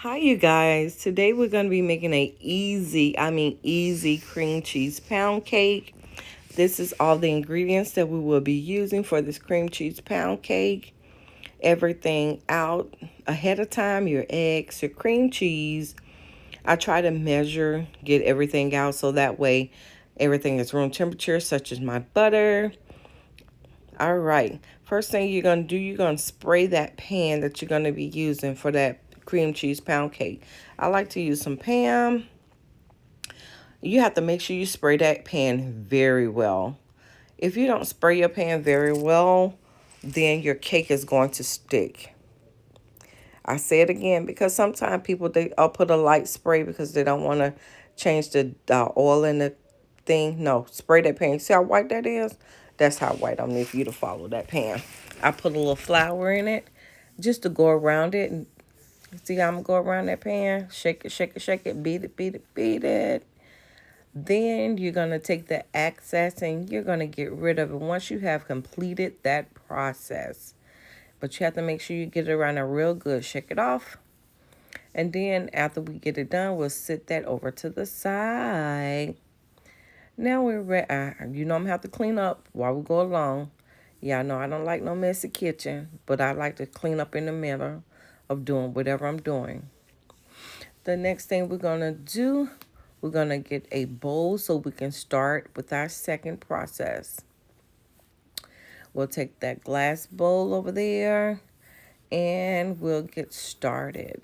Hi you guys. Today we're going to be making a easy cream cheese pound cake. This is all the ingredients that we will be using for this cream cheese pound cake. Everything out ahead of time, your eggs, your cream cheese. I try to measure, get everything out so that way everything is room temperature, such as my butter. All right, first thing you're going to do, you're going to spray that pan that you're going to be using for that cream cheese pound cake. I like to use some Pam. You have to make sure you spray that pan very well. If you don't spray your pan very well, then your cake is going to stick. I say it again because sometimes people, I'll put a light spray because they don't want to change the oil in the thing. No, spray that pan. See how white that is? That's how white I need for you to follow that pan. I put a little flour in it just to go around it. And see how I'm going to go around that pan? Shake it, shake it, shake it. Beat it, beat it, beat it. Then you're going to take the excess and you're going to get rid of it once you have completed that process. But you have to make sure you get it around there real good. Shake it off. And then after we get it done, we'll sit that over to the side. Now we're ready. You know I'm going to have to clean up while we go along. Yeah, I know I don't like no messy kitchen, but I like to clean up in the middle of doing whatever I'm doing. The next thing we're going to do, we're going to get a bowl so we can start with our second process. We'll take that glass bowl over there and we'll get started.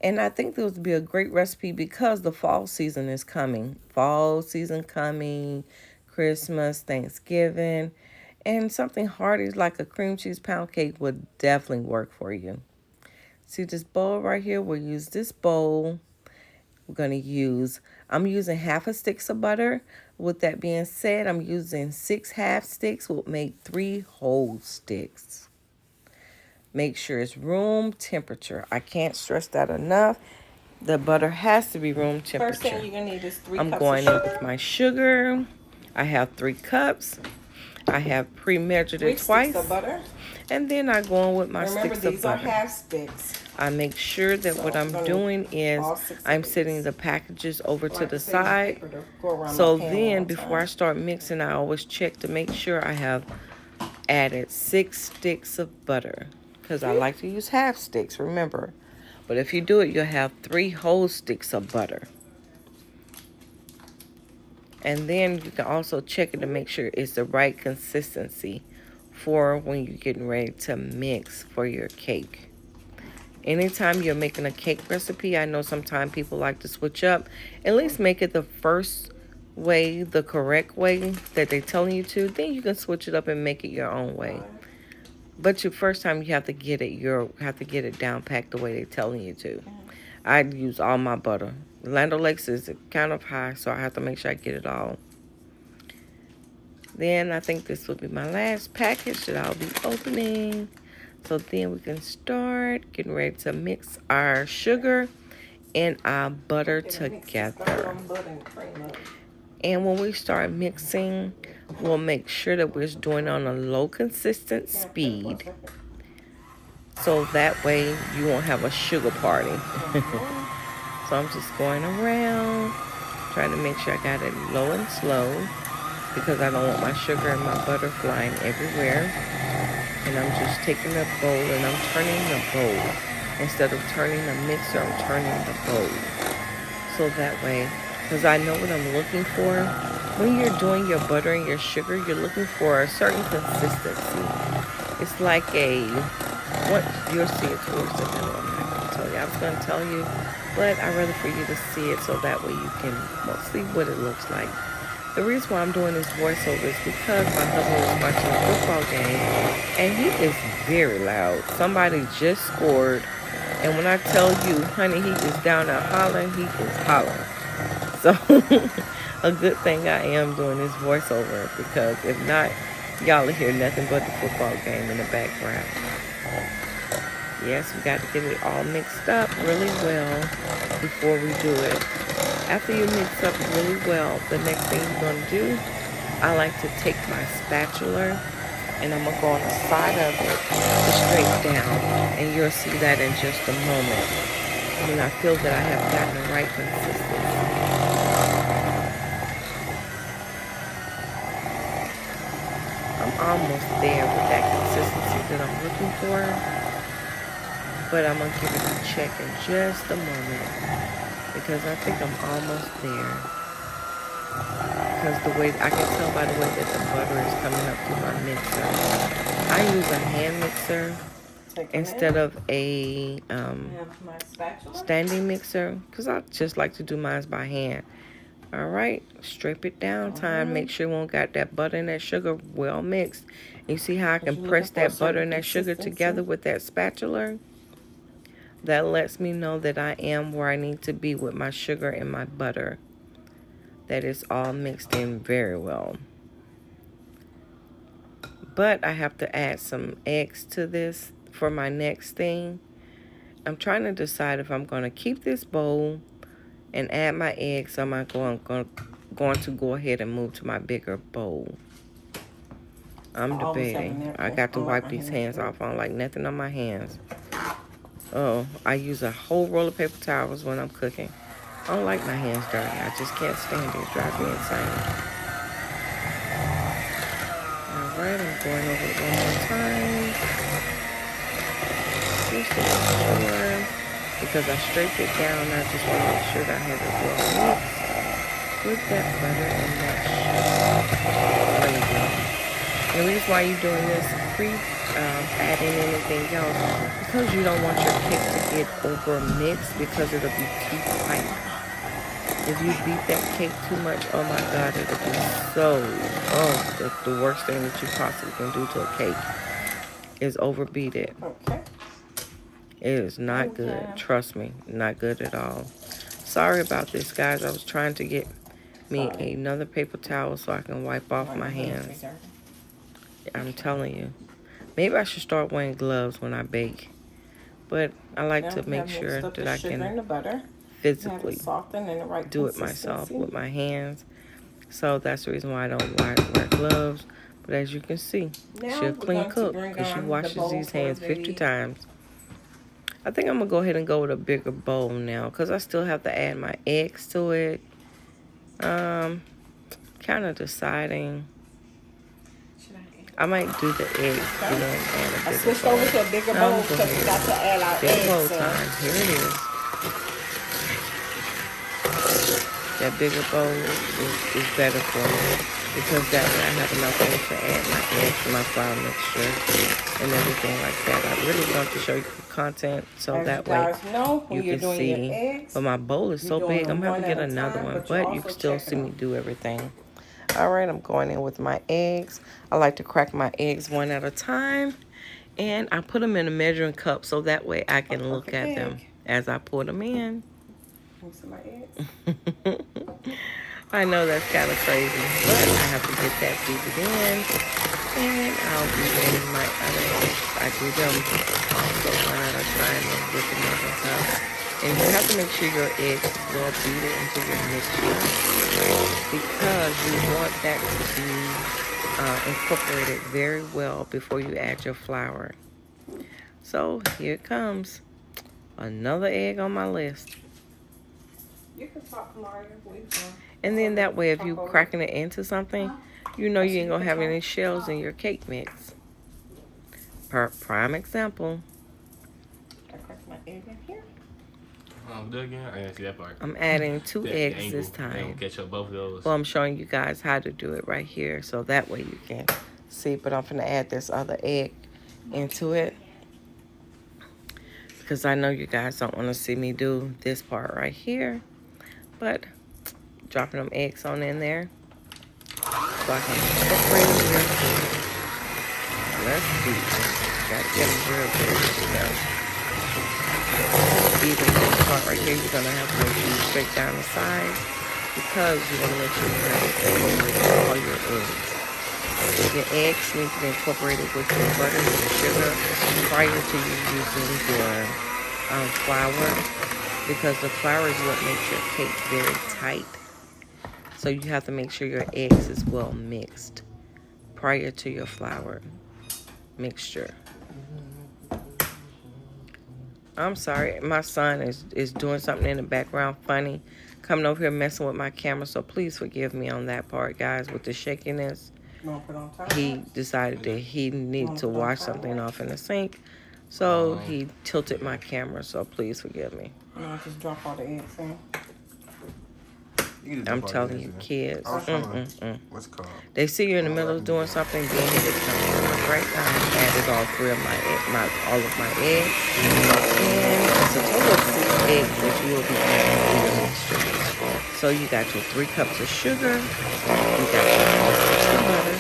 And I think this would be a great recipe because the fall season is coming. Fall season coming, Christmas, Thanksgiving, and something hearty like a cream cheese pound cake would definitely work for you. See this bowl right here? We'll use this bowl. I'm using half a stick of butter. With that being said, I'm using 6 half sticks. We'll make 3 whole sticks. Make sure it's room temperature. I can't stress that enough. The butter has to be room temperature. First thing you're going to need is 3 cups of sugar. I'm going in with my sugar. I have 3 cups. I have pre-measured it twice. 3 sticks of butter. And then I go in with my sticks of butter. Remember, these are half sticks. I make sure that what I'm doing is I'm setting the packages over to the side. So then before I start mixing, I always check to make sure I have added 6 sticks of butter. Because I like to use half sticks, remember. But if you do it, you'll have 3 whole sticks of butter. And then you can also check it to make sure it's the right consistency for when you're getting ready to mix for your cake. Anytime you're making a cake recipe, I know sometimes people like to switch up. At least make it the first way, the correct way that they're telling you to. Then you can switch it up and make it your own way. But your first time, you have to get it down packed the way they're telling you to. I use all my butter. Land O'Lakes is kind of high, so I have to make sure I get it all. Then I think this will be my last package that I'll be opening. So then we can start getting ready to mix our sugar and our butter together. And when we start mixing, we'll make sure that we're doing it on a low consistent speed. So that way you won't have a sugar party. So I'm just going around, trying to make sure I got it low and slow because I don't want my sugar and my butter flying everywhere. And I'm just taking the bowl and I'm turning the bowl. Instead of turning the mixer, I'm turning the bowl. So that way, because I know what I'm looking for. When you're doing your butter and your sugar, you're looking for a certain consistency. It's like you'll see it towards the middle. I'm not going to tell you. I was going to tell you, but I'd rather for you to see it so that way you can see what it looks like. The reason why I'm doing this voiceover is because my husband was watching a football game, and he is very loud. Somebody just scored, and when I tell you, honey, he is down there hollering, he is hollering. So, a good thing I am doing this voiceover, because if not, y'all will hear nothing but the football game in the background. Yes, we got to get it all mixed up really well before we do it. After you mix up really well, the next thing you're going to do, I like to take my spatula And I'm going to go on the side of it to straight down. And you'll see that in just a moment when I feel that I have gotten the right consistency. I'm almost there with that consistency that I'm looking for. But I'm going to give it a check in just a moment because I think I'm almost there. Because the way I can tell by the way that the butter is coming up through my mixer. I use a hand mixer instead of a standing mixer because I just like to do mine by hand. All right, strip it down time. Make sure you won't got that butter and that sugar well mixed. You see how I can press that butter and that sugar together with that spatula? That lets me know that I am where I need to be with my sugar and my butter. That is all mixed in very well. But I have to add some eggs to this for my next thing. I'm trying to decide if I'm going to keep this bowl and add my eggs. Or am I going to go ahead and move to my bigger bowl? I'm debating. I got to wipe these hands off. I don't like nothing on my hands. Oh, I use a whole roll of paper towels when I'm cooking. I don't like my hands dirty. I just can't stand it. It drives me insane. Alright, I'm going over it one more time. Just to make sure. Because I scraped it down, I just want to make sure that I have it well mixed with that butter and that sugar. There we go. The reason why you're doing this adding anything else because you don't want your cake to get over mixed because it'll be too tight. If you beat that cake too much, oh my God, it'll be that's the worst thing that you possibly can do to a cake is overbeat it. Okay. It is not good. Trust me, not good at all. Sorry about this, guys. I was trying to get me another paper towel so I can wipe off my hands. I'm telling you. Maybe I should start wearing gloves when I bake. But I like to make sure that I can physically do it myself with my hands. So that's the reason why I don't wear gloves. But as you can see, she's a clean cook because she washes these hands 50 times. I think I'm going to go ahead and go with a bigger bowl now because I still have to add my eggs to it. Kind of deciding. I might do the eggs, and add a bigger bowl. I switched over to a bigger bowl because we got to add our eggs. Bowl time. Here it is. That bigger bowl is better for me because that way I have enough room to add my eggs and my flour mixture and everything like that. I really want to show you the content so that way you can see. But my bowl is so big, I'm going to have to get another one. But you can still see me do everything. Alright, I'm going in with my eggs. I like to crack my eggs one at a time. And I put them in a measuring cup so that way I can look at them as I pour them in. I know that's kind of crazy, but I have to get that beaten in. And I'll be in my other eggs. I do them also one at a time and with another cup. And you have to make sure your eggs is well beaten into your mixture because you want that to be incorporated very well before you add your flour. So here it comes. Another egg on my list. You can talk, Mario. And then that way if you cracking it into something, you know you ain't going to have any shells in your cake mix. Prime example. I cracked my egg in here. Again? I didn't see that part. I'm adding 2 eggs this time. Catch up both of those. Well, I'm showing you guys how to do it right here, so that way you can see. But I'm gonna add this other egg into it because I know you guys don't want to see me do this part right here. But dropping them eggs on in there so I can incorporate them real good. Let's do it. Gotta get them real good, you know. Even this part right here, you're going to have to make sure you straight down the side because you want to make sure you have all your eggs. Your eggs need to be incorporated with your butter and your sugar prior to you using your flour because the flour is what makes your cake very tight. So you have to make sure your eggs is well mixed prior to your flour. mixture. I'm sorry, my son is doing something in the background funny, coming over here messing with my camera, so please forgive me on that part, guys, with the shakiness. You want to put on time He lapse? decided that he needed to put on wash time something lapse? off in the sink, so he tilted my camera, so please forgive me. You want to just drop all the eggs in? I'm telling you, kids, What's it called? they see you in the middle of doing something, then they come right now and added all three of all of my eggs, and it's a total of 6 eggs that you will be adding to your mixture. So you got your 3 cups of sugar, you got your 4 cups of butter,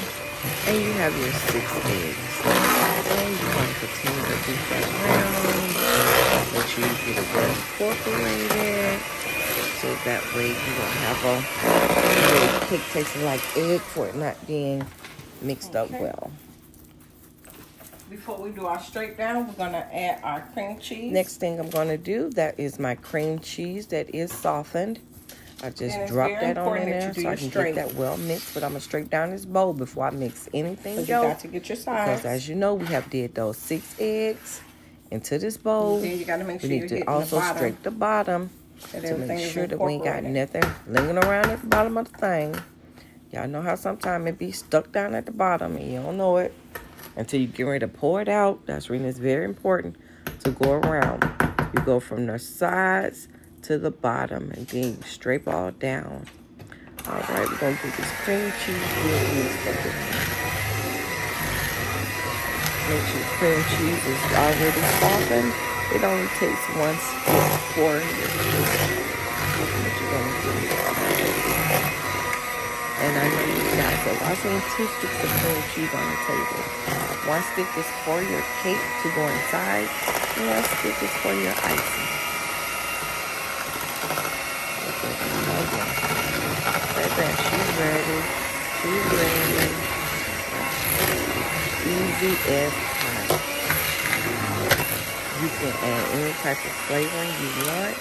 and you have your 6 eggs. And you're going to continue to beat that around. Make sure you get it well incorporated. So that way you won't have a cake tasting like egg for it not being mixed up well. Before we do our straight down, we're going to add our cream cheese. Next thing I'm going to do, that is my cream cheese that is softened. I just dropped that on in there so I can get that well mixed. But I'm going to straight down this bowl before I mix anything else. You got to get your size. Because as you know, we have did those 6 eggs into this bowl. Then you got to make sure we need to also straight the bottom. To make sure that we ain't got nothing lingering around at the bottom of the thing. Y'all know how sometimes it be stuck down at the bottom and you don't know it until you get ready to pour it out. That's when it's very important to go around. You go from the sides to the bottom and then you scrape all down. All right, we're going to get this cream cheese real mixed up in here. Make sure the cream cheese is already softened. It only takes 1 stick for it. And I know you guys have I've seen 2 sticks of cream cheese on the table. 1 stick is for your cake to go inside, and 1 stick is for your icing. Right there, she's ready. She's ready. Easy as pie. You can add any type of flavoring you want.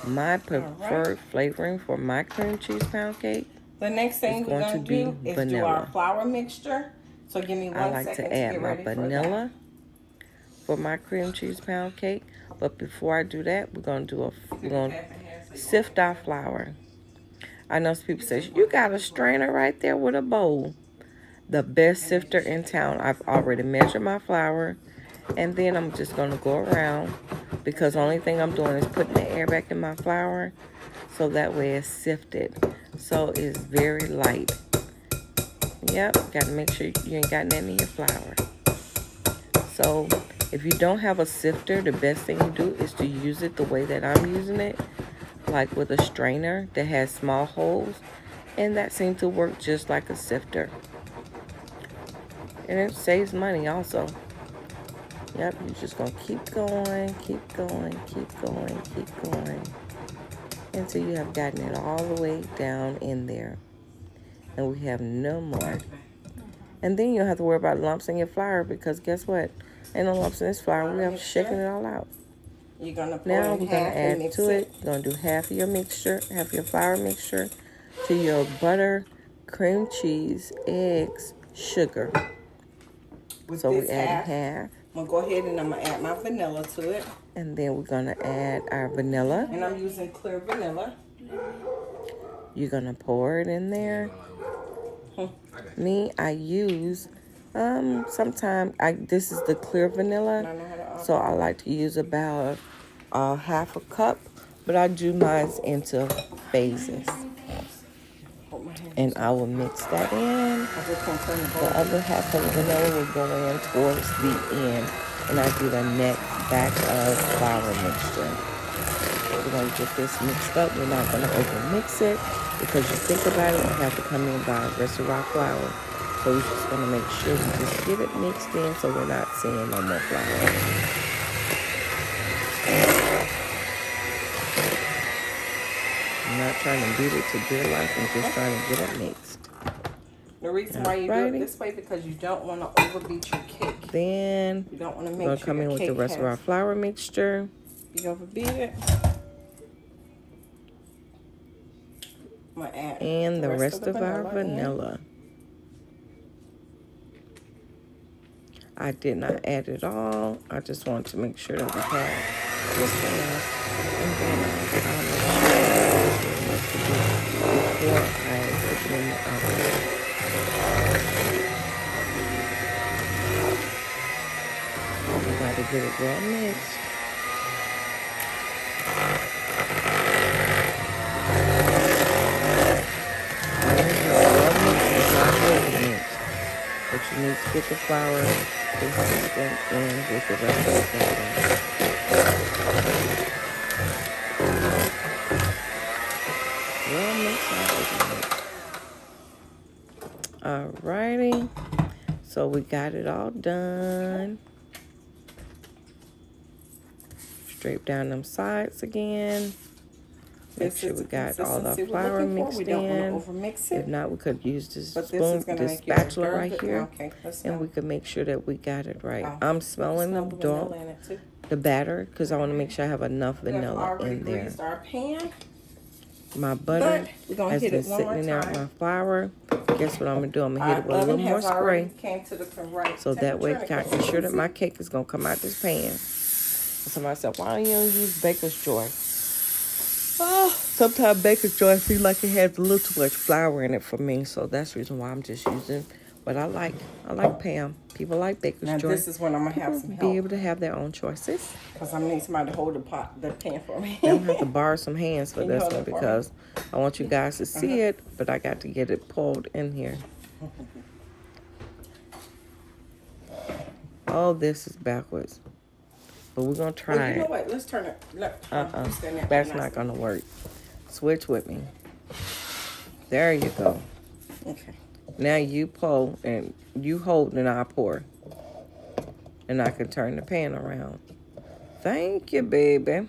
My preferred flavoring for my cream cheese pound cake. The next thing we're going to do is vanilla. do our flour mixture. So give me 1 second. I like to add my vanilla for my cream cheese pound cake. But before I do that, we're going to sift our flour. I know some people say, you got a strainer right there with a bowl. The best sifter in town. I've already measured my flour. And then I'm just going to go around because the only thing I'm doing is putting the air back in my flour so that way it's sifted. So it's very light. Yep, got to make sure you ain't got nothing in your flour. So if you don't have a sifter, the best thing to do is to use it the way that I'm using it, like with a strainer that has small holes. And that seems to work just like a sifter. And it saves money also. Yep, you're just going to keep going, keep going, keep going, keep going until you have gotten it all the way down in there. And we have no more. And then you don't have to worry about lumps in your flour because guess what? Ain't no lumps in this flour. We have shaken it all out. You're gonna now we're going to add to it. You're going to do half of your mixture, half your flour mixture to your butter, cream cheese, eggs, sugar. So we add half. I'm going to go ahead and I'm going to add my vanilla to it. And then we're going to add our vanilla. And I'm using clear vanilla. You're going to pour it in there. Me, I use, this is the clear vanilla. So I like to use about half a cup. But I do mine into phases. And I will mix that in. The other half of the vanilla will go in towards the end. And I do the next batch of flour mixture. We're going to get this mixed up. We're not going to over mix it. Because you think about it, you have to come in by restaurant flour. So we're just going to make sure we just get it mixed in so we're not seeing no more flour. I'm not trying to beat it to dear life. I'm just trying to get it mixed. The reason why you do it this way because you don't want to overbeat your cake. Then you don't want to make we're going to come in with the rest of our flour mixture. You overbeat it. I'm going to add and the rest of our vanilla. I did not add it all. I just wanted to make sure that we had just enough. And then I'll make sure what to do before I put it in the oven. We got to get it well mixed. But you need to get the flour consistent in with the rest of the batter. Well mix out. Alrighty. So we got it all done. Straight down them sides again. Make sure we got all the flour mixed in. If not, we could use this spatula right here, and we could make sure that we got it right. I'm smelling the batter, because I want to make sure I have enough vanilla in there. My butter has been sitting in there with my flour. Guess what I'm going to do? I'm going to hit it with a little more spray, so that way I can be sure that my cake is going to come out this pan. Somebody said, why don't you use Baker's Joy? Oh, sometimes Baker's Joy seems like it has a little too much flour in it for me, so that's the reason why I'm just using what I like. I like Pam. People like Baker's Joy. Now this is when I'm gonna have some help. Be able to have their own choices. Because I'm gonna need somebody to hold the pan for me. I'm gonna have to borrow some hands for this one because I want you guys to see it, but I got to get it pulled in here. Oh, this is backwards. But we're going to try it. You know what? Let's turn it. That's not going to work. Switch with me. There you go. Okay. Now you pull and you hold and I pour. And I can turn the pan around. Thank you, baby.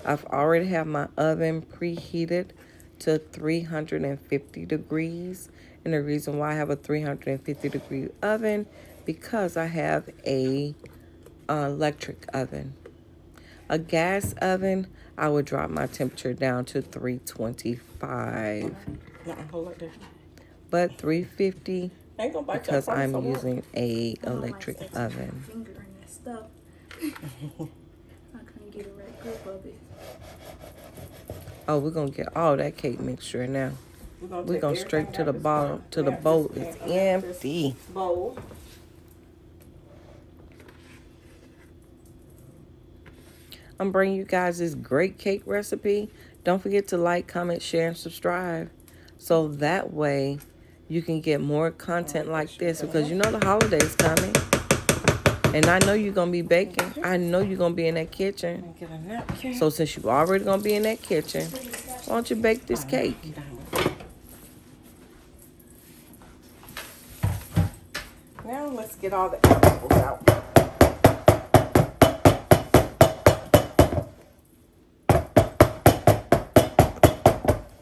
I've already have my oven preheated to 350 degrees. And the reason why I have a 350 degree oven, because I have a electric oven. A gas oven, I would drop my temperature down to 325. But 350, because I'm using a electric oven. I couldn't get a right grip of it. Oh, we're gonna get all that cake mixture now. We're gonna straight to the bottom, to the bowl. It's empty. Bowl. I'm bringing you guys this great cake recipe. Don't forget to like, comment, share, and subscribe. So that way you can get more content like this, because you know the holiday's coming. And I know you're going to be baking. I know you're going to be in that kitchen. So since you're already going to be in that kitchen, why don't you bake this cake? Now let's get all the air bubbles out.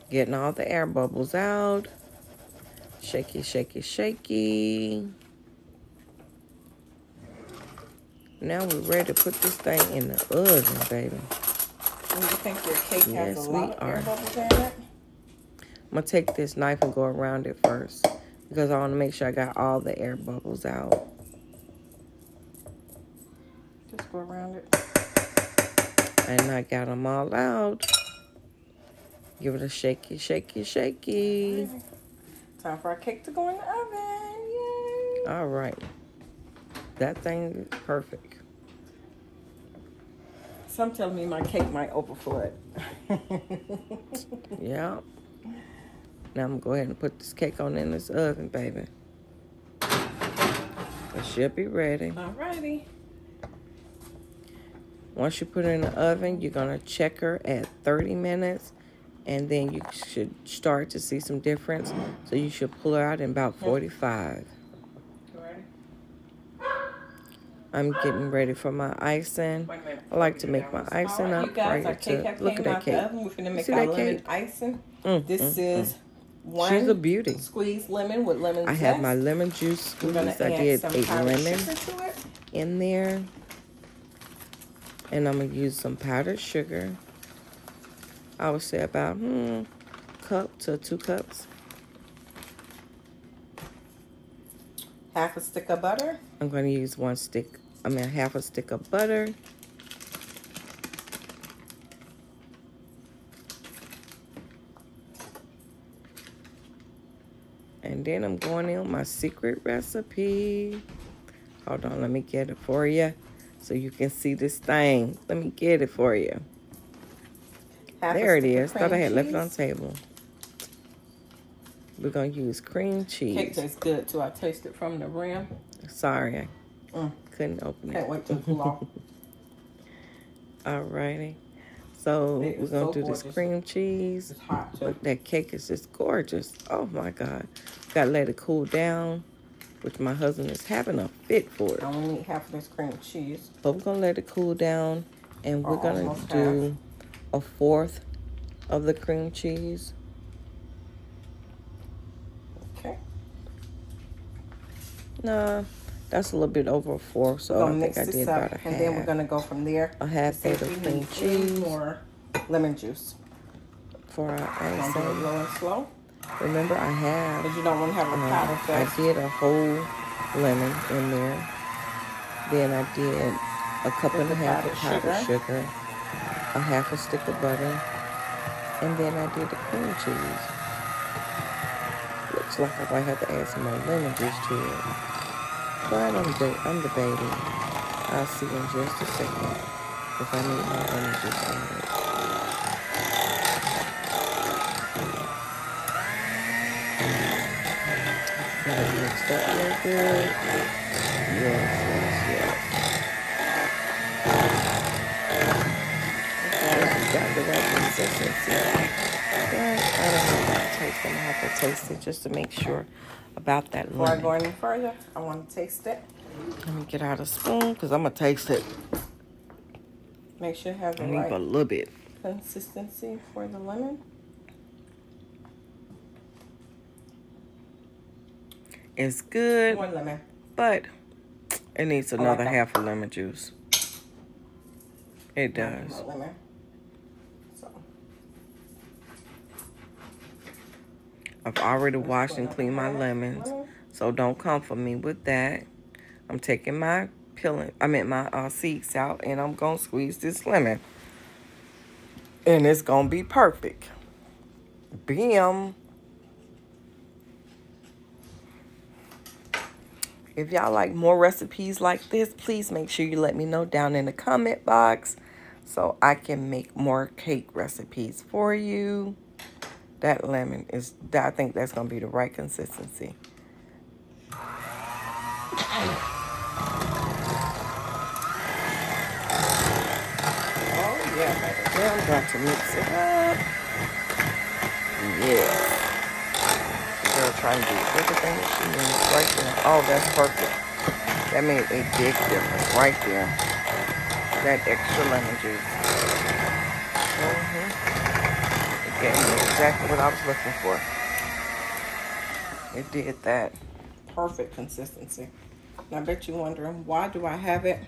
Getting all the air bubbles out. Shaky, shaky, shaky. Now we're ready to put this thing in the oven, baby. Do you think your cake has a lot of air bubbles in it? I'm going to take this knife and go around it first, because I want to make sure I got all the air bubbles out. Just go around it. And I got them all out. Give it a shaky, shaky, shaky. Time for our cake to go in the oven. Yay! All right. That thing is perfect. Some telling me my cake might overflood. Yeah. Now I'm going to go ahead and put this cake on in this oven, baby. It should be ready. Alrighty. Once you put it in the oven, you're going to check her at 30 minutes. And then you should start to see some difference. So you should pull her out in about 45. I'm getting ready for my icing. I like to make my icing up prior to. Look at that cake. We're going to make See our that lemon cake? icing. This is one She's a beauty. Squeezed lemon with lemon zest. I have my lemon juice squeezed. I did a lemon in there. And I'm going to use some powdered sugar. I would say about cup to 2 cups. Half a stick of butter. I'm going to use half a stick of butter. And then I'm going in with my secret recipe. Hold on, let me get it for you so you can see this thing. Let me get it for you. There it is. Thought I had left it on the table. We're going to use cream cheese. Cake tastes good too. I tasted from the rim. Sorry, I couldn't open it. Can't wait to cool off. Alrighty. So we're going to do this cream cheese. It's hot too. Look, that cake is just gorgeous. Oh my God. Gotta let it cool down, which my husband is having a fit for it. I only need half of this cream cheese. But we're gonna let it cool down, and we're gonna do a fourth of the cream cheese. Okay. Nah, that's a little bit over a fourth, so I think I did about a half. And then we're gonna go from there. A half bag of cream cheese. More lemon juice. For our Don't do it icing. low and slow. Remember, I have. Because you don't want to have a powder I fest. did a whole lemon in there. Then I did a cup and a half of powdered sugar, a half a stick of butter, and then I did the cream cheese. Looks like I might have to add some more lemon juice to it. But I'm debating. I'll see in just a second if I need more lemon juice on it. Got it mixed up real good. Yes. Okay, got the right consistency. But I don't know about the taste. I'm gonna have to taste it just to make sure about that lemon. Before I go any further, I want to taste it. Let me get out a spoon because I'm gonna taste it. Make sure it has the I need right a little bit. consistency for the lemon. It's good, One lemon. but it needs like another that. half of lemon juice. It does. More lemon. So. I've already washed and cleaned my lemons, so don't come for me with that. I'm taking my seeds out, and I'm gonna squeeze this lemon, and it's gonna be perfect. Bam. If y'all like more recipes like this, please make sure you let me know down in the comment box so I can make more cake recipes for you. That lemon I think that's going to be the right consistency. Oh, yeah. Now I'm going to mix it up. Yeah. Girl trying to do everything that she needs right there. Oh, that's perfect. That made a big difference right there. That extra lemon juice. It gave me exactly what I was looking for. It did that. Perfect consistency. Now I bet you're wondering, why do I have it?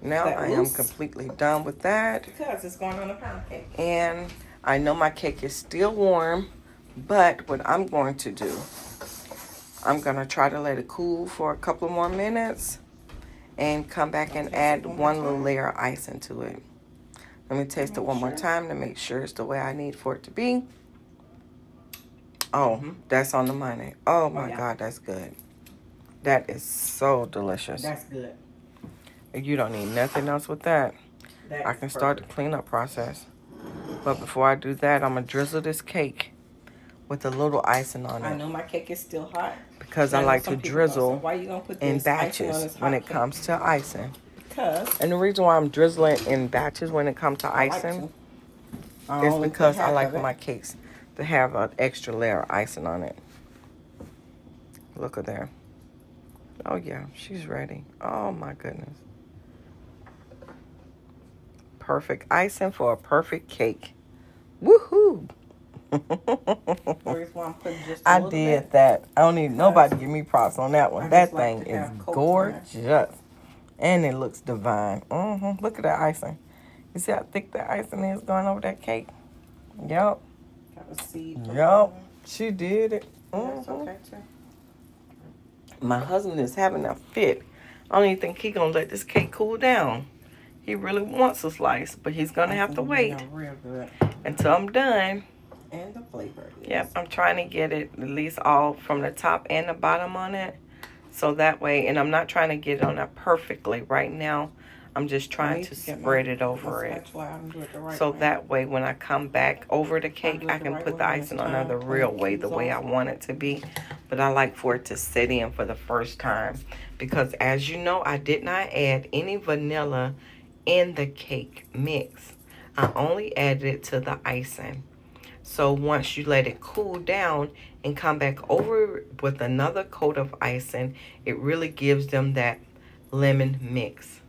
Now I am completely done with that. Because it's going on a pound cake. And I know my cake is still warm. But what I'm going to do, I'm going to try to let it cool for a couple more minutes and come back and add one little layer of icing to it. Let me taste it one more time to make sure it's the way I need for it to be. Oh, that's on the money. Oh my God, that's good. That is so delicious. That's good. You don't need nothing else with that. I can start the cleanup process. But before I do that, I'm going to drizzle this cake with a little icing on it. I know my cake is still hot. Because I like to drizzle why you gonna put in this icing on batches this hot when it cake? comes to icing. Because And the reason why I'm drizzling in batches when it comes to icing is because I like for my cakes to have an extra layer of icing on it. Look at there. Oh yeah, she's ready. Oh my goodness. Perfect icing for a perfect cake. Woohoo! I did that. I don't need nobody to give me props on that one. That thing is gorgeous. And it looks divine. Look at that icing. You see how thick that icing is going over that cake? Yep. Yep. She did it. That's okay too. My husband is having a fit. I don't even think he's going to let this cake cool down. He really wants a slice, but he's going to have to wait Real good. until I'm done. And the flavor is. Yep, I'm trying to get it at least all from the top and the bottom on it. So that way, and I'm not trying to get it on there perfectly right now. I'm just trying to spread it over it. So that way, when I come back over the cake, I can put the icing on there the real way, the way I want it to be. But I like for it to sit in for the first time. Because as you know, I did not add any vanilla in the cake mix. I only added it to the icing. So once you let it cool down and come back over with another coat of icing, it really gives them that lemon mix.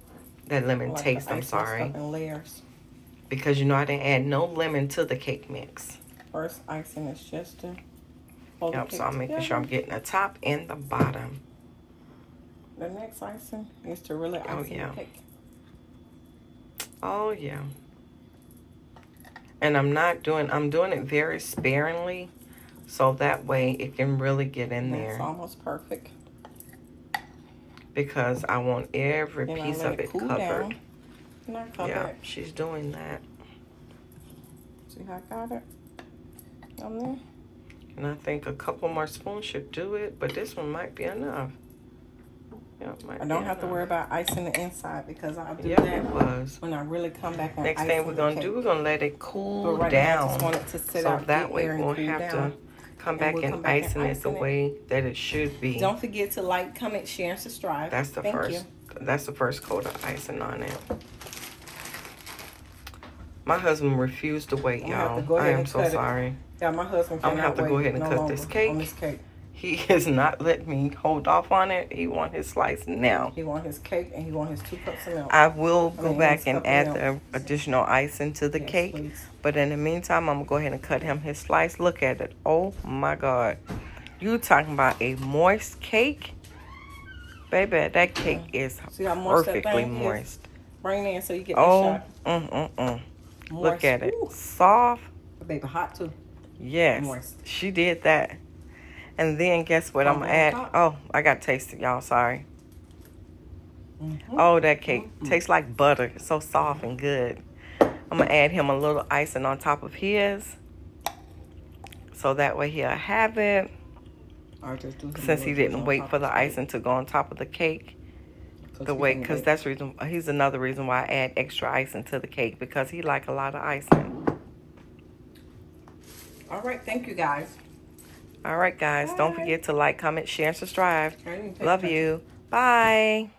That lemon taste, I'm sorry. In layers. Because you know I didn't add no lemon to the cake mix. First icing is just to hold the Yep, cake so I'm making together. sure I'm getting the top and the bottom. The next icing is to really ice the cake. Oh yeah. And I'm doing it very sparingly, so that way it can really get in there. It's almost perfect. Because I want every piece of it covered. Yeah, she's doing that. See how I got it on there? And I think a couple more spoons should do it, but this one might be enough. Yeah, I don't have to worry about icing the inside because I'll do it that was. when I really come back and Next ice thing we're going to do, we're going to let it cool down. I just want it to sit so out, that way air we won't have to come back and icing it the way that it should be. Don't forget to like, comment, share, and subscribe. That's the first. That's the first coat of icing on it. My husband refused to wait, y'all. I am so sorry. Yeah, my husband I'm gonna have to go ahead and cut this cake. He is not letting me hold off on it. He wants his slice now. He wants his cake and he wants his 2 cups of milk. I will go back and add the additional icing to the cake. Please. But in the meantime, I'm going to go ahead and cut him his slice. Look at it. Oh, my God. You talking about a moist cake? Baby, that cake is perfectly moist. Bring it in so you get that shot. Look at it. Soft. Baby, hot too. Yes. Moist. She did that. And then guess what I'm going to add? Oh, I got to taste it, y'all. Sorry. Oh, that cake tastes like butter. It's so soft and good. I'm going to add him a little icing on top of his. So that way he'll have it. Since he didn't wait for the icing to go on top of the cake. Because that's reason. He's another reason why I add extra icing to the cake. Because he like a lot of icing. All right. Thank you, guys. All right, guys. Bye. Don't forget to like, comment, share, and subscribe. Love you. Bye.